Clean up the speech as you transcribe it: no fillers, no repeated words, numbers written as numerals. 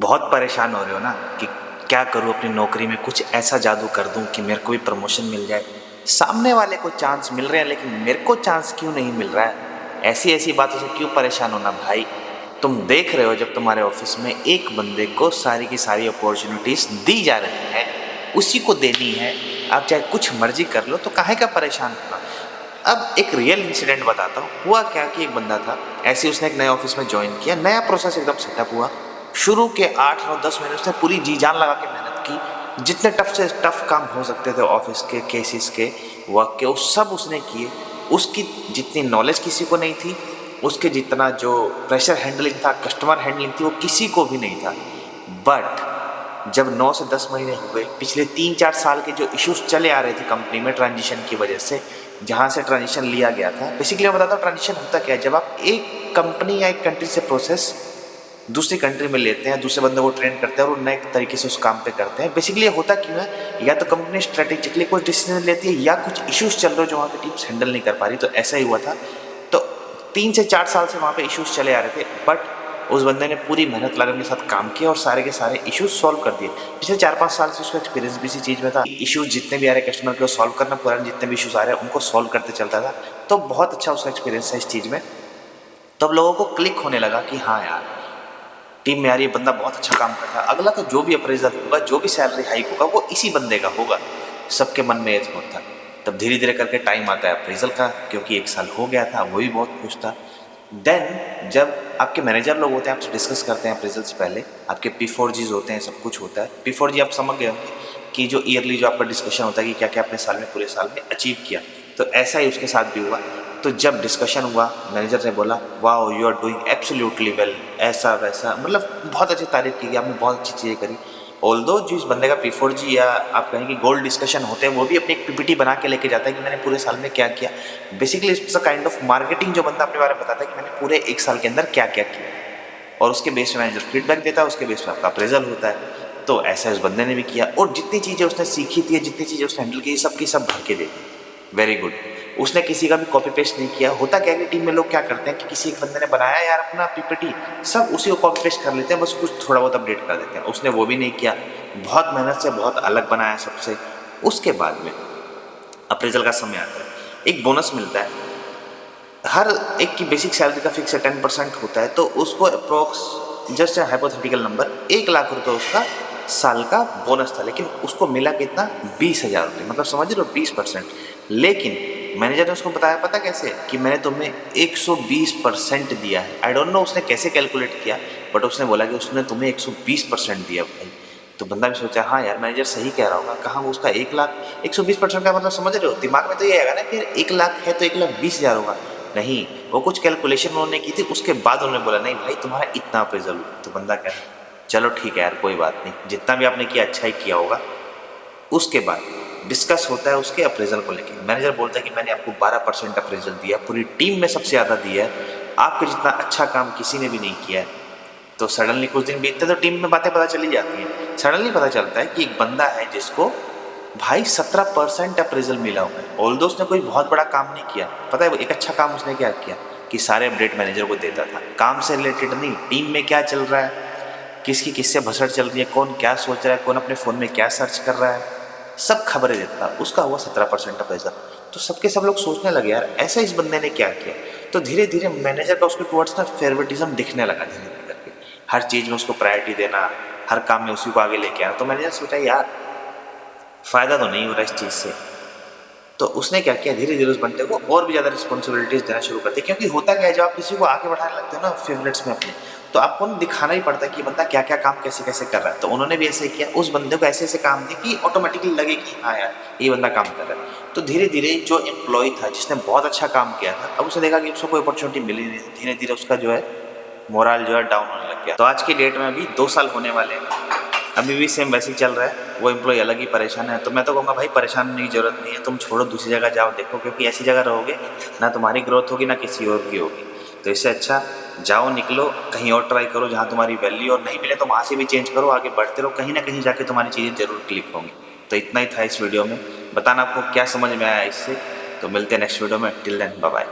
बहुत परेशान हो रहे हो ना कि क्या करूँ अपनी नौकरी में, कुछ ऐसा जादू कर दूँ कि मेरे को भी प्रमोशन मिल जाए। सामने वाले को चांस मिल रहे हैं लेकिन मेरे को चांस क्यों नहीं मिल रहा है? ऐसी ऐसी बातों से क्यों परेशान होना भाई। तुम देख रहे हो जब तुम्हारे ऑफिस में एक बंदे को सारी की सारी अपॉर्चुनिटीज दी जा रही है, उसी को देनी है, आप चाहे कुछ मर्जी कर लो, तो काहे का परेशान होना। अब एक रियल इंसिडेंट बताता हूँ। हुआ क्या कि एक बंदा था, ऐसे उसने एक नए ऑफिस में ज्वाइन किया, नया प्रोसेस एकदम सेटअप हुआ। शुरू के 8 9 10 महीने उसने पूरी जी जान लगा के मेहनत की, जितने टफ से टफ काम हो सकते थे ऑफिस के, केसेस के, वर्क के, वो सब उसने किए। उसकी जितनी नॉलेज किसी को नहीं थी, उसके जितना जो प्रेशर हैंडलिंग था, कस्टमर हैंडलिंग थी, वो किसी को भी नहीं था। बट जब 9 से 10 महीने हुए, पिछले 3 4 साल के जो इश्यूज चले आ रहे थे कंपनी में ट्रांजिशन की वजह से, जहाँ से ट्रांजिशन लिया गया था, बेसिकली मैं बताता हूँ ट्रांजिशन होता क्या है। जब आप एक कंपनी या एक कंट्री से प्रोसेस दूसरी कंट्री में लेते हैं, दूसरे बंदे को ट्रेन करते हैं और नए तरीके से उस काम पे करते हैं। बेसिकली ये होता क्यों है, या तो कंपनी स्ट्रेटेजिकली कुछ डिसीजन लेती है या कुछ इश्यूज चल रहे हो जो वहाँ की टीम्स हैंडल नहीं कर पा रही। तो ऐसा ही हुआ था। तो 3 से 4 साल से वहाँ पे इश्यूज चले आ रहे थे, बट उस बंदे ने पूरी मेहनत लगन के साथ काम किया और सारे के सारे इश्यूज सॉल्व कर दिए। पिछले 4 5 साल से उसका एक्सपीरियंस भी इसी चीज़ में था। इश्यूज जितने भी आ रहे कस्टमर के, सॉल्व करना, पुराने जितने भी इश्यूज आ रहे हैं उनको सॉल्व करते चलता था। तो बहुत अच्छा उसका एक्सपीरियंस है इस चीज़ में। तो अब लोगों को क्लिक होने लगा कि हाँ यार, टीम में यार ये बंदा बहुत अच्छा काम करता है, अगला तो जो भी अप्रेजल होगा, जो भी सैलरी हाइक होगा, वो इसी बंदे का होगा। सबके मन में ये थॉट था। तब धीरे धीरे करके टाइम आता है अप्रेजल का, क्योंकि 1 साल हो गया था, वो भी बहुत खुश था। देन जब आपके मैनेजर लोग होते हैं, आपसे डिस्कस करते हैं अप्रेजल से पहले, आपके P4Gs होते हैं, सब कुछ होता है। P4G आप समझ गए होंगे कि जो ईयरली जो आपका डिस्कशन होता है कि क्या क्या आपने साल में, पूरे साल में अचीव किया। तो ऐसा ही उसके साथ भी हुआ। तो जब डिस्कशन हुआ, मैनेजर ने बोला wow you are doing absolutely well, ऐसा वैसा, मतलब बहुत अच्छी तारीफ की, आपने बहुत अच्छी चीज़ें करी। ऑल्दो जो इस बंदे का P4G या आप कहें कि गोल्ड डिस्कशन होते हैं, वो भी अपनी एक PPT बना के लेके जाता है कि मैंने पूरे साल में क्या किया। Basically it's a kind of marketing, जो बंदा अपने बारे में बताता है कि मैंने पूरे 1 साल के अंदर क्या क्या किया, और उसके बेस पे मैनेजर फीडबैक देता है, उसके बेस पे आपका अप्रेजल होता है। तो ऐसा उस बंदे ने भी किया, और जितनी चीज़ें उसने सीखी थी, जितनी चीज़ें उसने हैंडल की, सब की सब भर के दे दी। Very good. उसने किसी का भी कॉपी पेस्ट नहीं किया। होता क्या है कि टीम में लोग क्या करते हैं कि किसी एक बंदे ने बनाया यार अपना PPT, सब उसी को कॉपी पेस्ट कर लेते हैं, बस कुछ थोड़ा बहुत अपडेट कर देते हैं। उसने वो भी नहीं किया, बहुत मेहनत से बहुत अलग बनाया सबसे। उसके बाद में अप्रेजल का समय आता है, एक बोनस मिलता है। हर एक की बेसिक सैलरी का फिक्स 10% होता है, तो उसको approx, just hypothetical number, 1 lakh रुपये उसका साल का बोनस था। लेकिन उसको मिला कितना, 20,000 रुपये, मतलब समझ रहे हो 20%। लेकिन मैनेजर ने उसको बताया, पता कैसे, कि मैंने तुम्हें 120% दिया है। आई डोंट नो उसने कैसे कैलकुलेट किया, बट उसने बोला कि उसने तुम्हें 120% दिया भाई। तो बंदा भी सोचा हाँ यार मैनेजर सही कह रहा होगा, कहाँ वो उसका 1 लाख, 120% का मतलब समझ रहे हो, दिमाग में तो ये आएगा ना कि 1 लाख है तो 1,20,000 होगा। नहीं, वो कुछ कैलकुलेशन उन्होंने की थी, उसके बाद उन्होंने बोला नहीं भाई तुम्हारा इतना अप्रेजल हुआ। तो बंदा कह चलो ठीक है यार कोई बात नहीं, जितना भी आपने किया अच्छा ही किया होगा। उसके बाद डिस्कस होता है उसके अप्रेजल को लेके। मैनेजर बोलता है कि मैंने आपको 12% अप्रेजल दिया, पूरी टीम में सबसे ज़्यादा दिया है, आपके जितना अच्छा काम किसी ने भी नहीं किया है। तो सडनली कुछ दिन बीतते तो टीम में बातें पता चली जाती हैं। सडनली पता चलता है कि एक बंदा है जिसको भाई 17% अप्रेजल मिला हुआ है। ऑल्दो उसने कोई बहुत बड़ा काम नहीं किया। पता है एक अच्छा काम उसने क्या किया, कि सारे अपडेट मैनेजर को देता था, काम से रिलेटेड नहीं, टीम में क्या चल रहा है, किसकी किससे भसड़ चल रही है, कौन क्या सोच रहा है, कौन अपने फ़ोन में क्या सर्च कर रहा है, सब खबरें देता था। उसका हुआ 17% अप्रेजल। तो सबके सब लोग सोचने लगे यार ऐसा इस बंदे ने क्या किया। तो धीरे धीरे मैनेजर का उसके टुवर्ड्स ना फेवरेटिज्म दिखने लगा, धीरे धीरे करके हर चीज़ में उसको प्रायोरिटी देना, हर काम में उसी को आगे लेके आना। तो मैनेजर सोचा यार फ़ायदा तो नहीं हो रहा इस चीज़ से। तो उसने क्या किया, धीरे धीरे उस बंदे को और भी ज़्यादा रिस्पॉन्सिबिलिटीज़ देना शुरू कर दी। क्योंकि होता क्या है, जब आप किसी को आगे बढ़ाने लगते हो ना फेवरेट्स में अपने, तो आपको दिखाना ही पड़ता है कि बंदा क्या क्या काम कैसे कैसे कर रहा है। तो उन्होंने भी ऐसे किया, उस बंदे को ऐसे ऐसे काम दिए कि ऑटोमेटिकली लगे कि हाँ यार ये बंदा काम कर रहा है। तो धीरे धीरे जो एम्प्लॉय था जिसने बहुत अच्छा काम किया था, अब उसे देखा कि उसको कोई अपॉर्चुनिटी मिली नहीं। धीरे धीरे उसका जो है मोरल जो है डाउन होने लग गया। तो आज की डेट में अभी 2 साल होने वाले हैं, अभी भी सेम वैसे ही चल रहा है, वो एम्प्लॉय अलग ही परेशान है। तो मैं तो कहूँगा भाई परेशान होने की ज़रूरत नहीं है, तुम छोड़ो दूसरी जगह जाओ देखो, क्योंकि ऐसी जगह रहोगे ना तुम्हारी ग्रोथ होगी ना किसी और की होगी। तो इससे अच्छा जाओ, निकलो, कहीं और ट्राई करो जहाँ तुम्हारी वैल्यू, और नहीं मिले तो वहाँ से भी चेंज करो, आगे बढ़ते रहो, कहीं ना कहीं जाके तुम्हारी चीज़ें जरूर क्लिक होंगी। तो इतना ही था इस वीडियो में, बताना आपको क्या समझ में आया इससे। तो मिलते हैं नेक्स्ट वीडियो में, टिल देन बाय बाय।